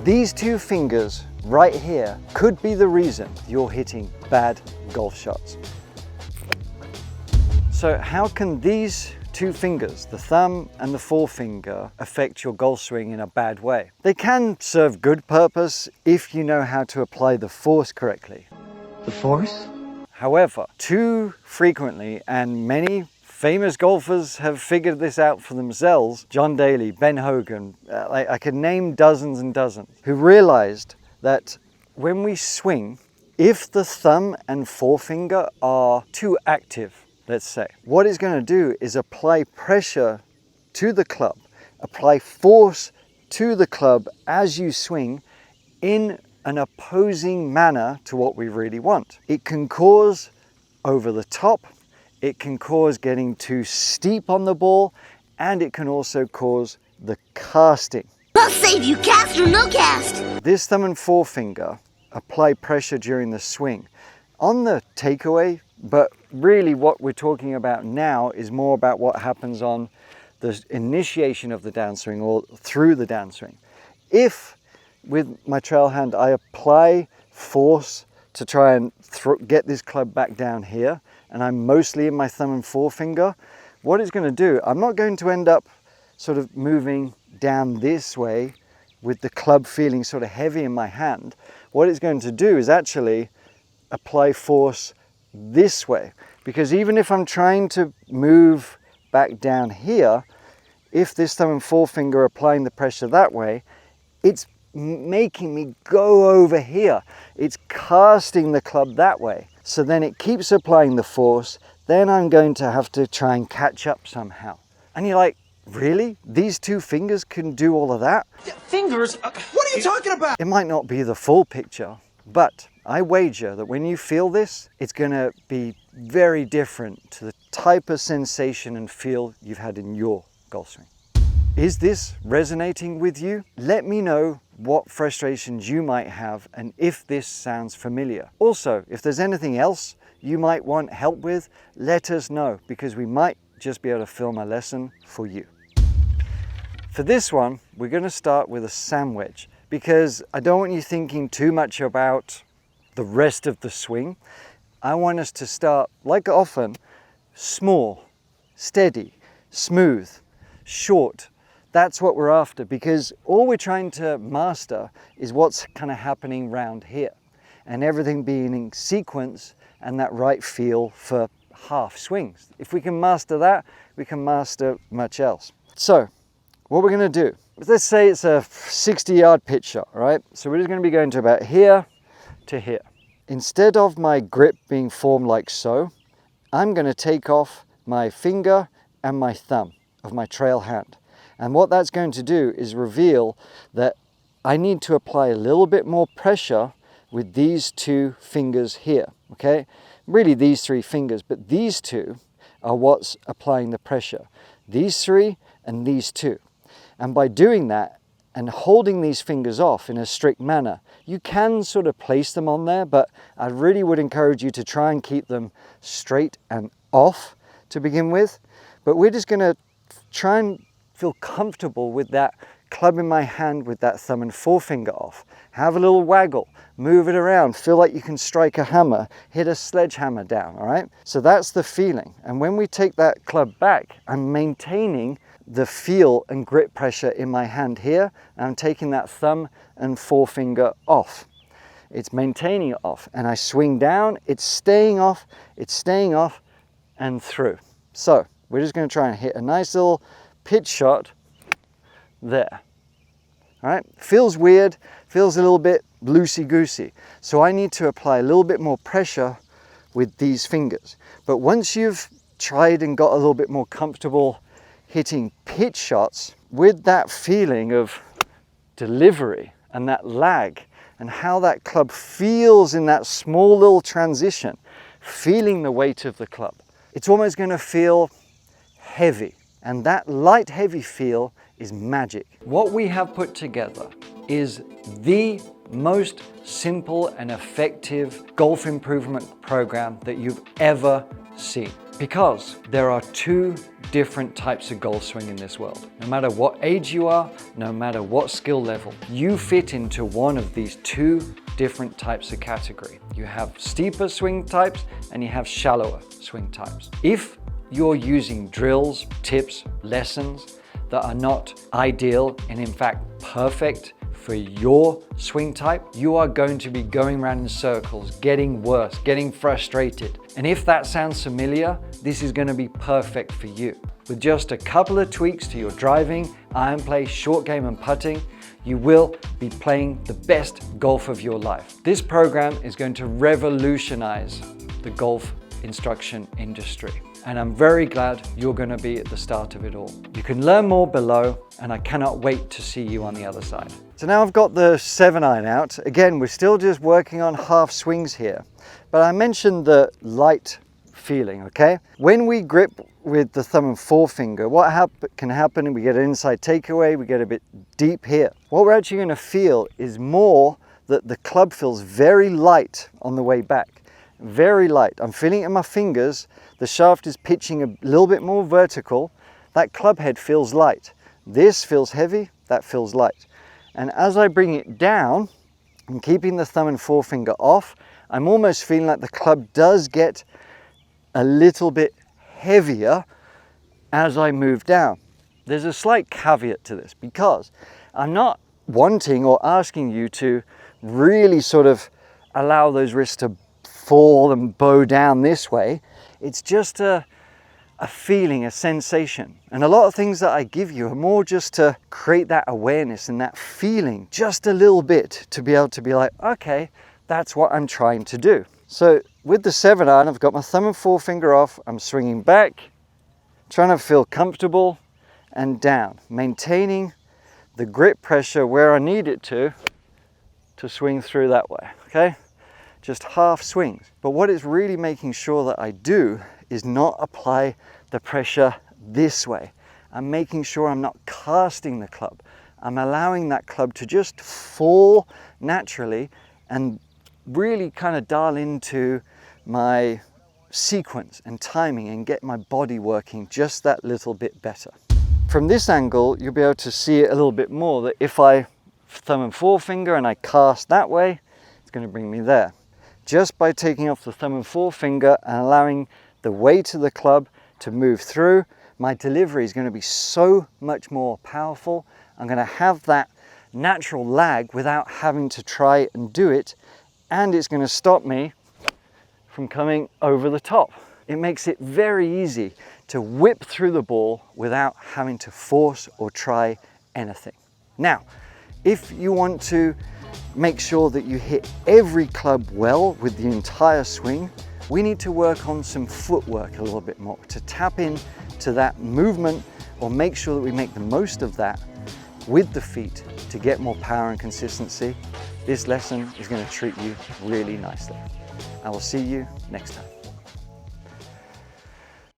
These two fingers right here could be the reason you're hitting bad golf shots. So how can these two fingers, the thumb and the forefinger, affect your golf swing in a bad way? They can serve good purpose if you know how to apply the force correctly. The force? However, too frequently, and many famous golfers have figured this out for themselves, John Daly, Ben Hogan, I could name dozens and dozens, who realized that when we swing, if the thumb and forefinger are too active, let's say, what it's going to do is apply pressure to the club, apply force to the club as you swing in an opposing manner to what we really want. It can cause over the top, it can cause getting too steep on the ball, and it can also cause the casting. I'll save you, cast or no cast. This thumb and forefinger apply pressure during the swing on the takeaway, but really what we're talking about now is more about what happens on the initiation of the downswing or through the downswing. If with my trail hand I apply force to try and get this club back down here, and I'm mostly in my thumb and forefinger, what it's going to do, I'm not going to end up sort of moving down this way with the club feeling sort of heavy in my hand. What it's going to do is actually apply force this way, because even if I'm trying to move back down here, if this thumb and forefinger are applying the pressure that way, it's making me go over here. It's casting the club that way. So then it keeps applying the force, then I'm going to have to try and catch up somehow. And you're like, really? These two fingers can do all of that? Fingers? What are you talking about? It might not be the full picture, but I wager that when you feel this, it's going to be very different to the type of sensation and feel you've had in your golf swing. Is this resonating with you? Let me know what frustrations you might have and if this sounds familiar. Also, if there's anything else you might want help with, let us know, because we might just be able to film a lesson for you. For this one, we're going to start with a sand wedge, because I don't want you thinking too much about the rest of the swing. I want us to start, like often, small, steady, smooth, short. That's what we're after, because all we're trying to master is what's kind of happening round here, and everything being in sequence and that right feel for half swings. If we can master that, we can master much else. So what we're going to do, let's say it's a 60-yard pitch shot, right? So we're just going to be going to about here to here. Instead of my grip being formed like so, I'm going to take off my finger and my thumb of my trail hand. And what that's going to do is reveal that I need to apply a little bit more pressure with these two fingers here, okay? Really these three fingers, but these two are what's applying the pressure. These three and these two. And by doing that and holding these fingers off in a strict manner, you can sort of place them on there, but I really would encourage you to try and keep them straight and off to begin with. But we're just gonna try and feel comfortable with that club in my hand with that thumb and forefinger off. Have a little waggle, move it around, feel like you can strike a hammer, hit a sledgehammer down, all right? So that's the feeling. And when we take that club back, I'm maintaining the feel and grip pressure in my hand here, and I'm taking that thumb and forefinger off. It's maintaining it off, and I swing down, it's staying off, and through. So we're just gonna try and hit a nice little pitch shot there. All right, feels weird, feels a little bit loosey-goosey. So I need to apply a little bit more pressure with these fingers. But once you've tried and got a little bit more comfortable hitting pitch shots with that feeling of delivery and that lag and how that club feels in that small little transition, feeling the weight of the club, it's almost going to feel heavy. And that light, heavy feel is magic. What we have put together is the most simple and effective golf improvement program that you've ever seen. Because there are two different types of golf swing in this world. No matter what age you are, no matter what skill level, you fit into one of these two different types of category. You have steeper swing types and you have shallower swing types. If you're using drills, tips, lessons that are not ideal and in fact perfect for your swing type, you are going to be going around in circles, getting worse, getting frustrated. And if that sounds familiar, this is going to be perfect for you. With just a couple of tweaks to your driving, iron play, short game and putting, you will be playing the best golf of your life. This program is going to revolutionize the golf instruction industry. And I'm very glad you're going to be at the start of it all. You can learn more below, and I cannot wait to see you on the other side. So now I've got the 7-iron out. Again, we're still just working on half swings here, but I mentioned the light feeling, okay? When we grip with the thumb and forefinger, what can happen, we get an inside takeaway, we get a bit deep here. What we're actually going to feel is more that the club feels very light on the way back. Very light. I'm feeling it in my fingers. The shaft is pitching a little bit more vertical. That club head feels light. This feels heavy, that feels light. And as I bring it down, I'm keeping the thumb and forefinger off. I'm almost feeling like the club does get a little bit heavier as I move down. There's a slight caveat to this because I'm not wanting or asking you to really sort of allow those wrists to fall and bow down this way. It's just a feeling, a sensation. And a lot of things that I give you are more just to create that awareness and that feeling just a little bit to be able to be like, okay, that's what I'm trying to do. So with the 7-iron, I've got my thumb and forefinger off. I'm swinging back, trying to feel comfortable and down, maintaining the grip pressure where I need it to swing through that way, okay? Just half swings. But what it's really making sure that I do is not apply the pressure this way. I'm making sure I'm not casting the club. I'm allowing that club to just fall naturally and really kind of dial into my sequence and timing and get my body working just that little bit better. From this angle, you'll be able to see it a little bit more, that if I thumb and forefinger and I cast that way, it's going to bring me there. Just by taking off the thumb and forefinger and allowing the weight of the club to move through, my delivery is going to be so much more powerful. I'm going to have that natural lag without having to try and do it, and it's going to stop me from coming over the top. It makes it very easy to whip through the ball without having to force or try anything. Now, if you want to make sure that you hit every club well with the entire swing, we need to work on some footwork a little bit more to tap in to that movement, or make sure that we make the most of that with the feet to get more power and consistency. This lesson is going to treat you really nicely. I will see you next time.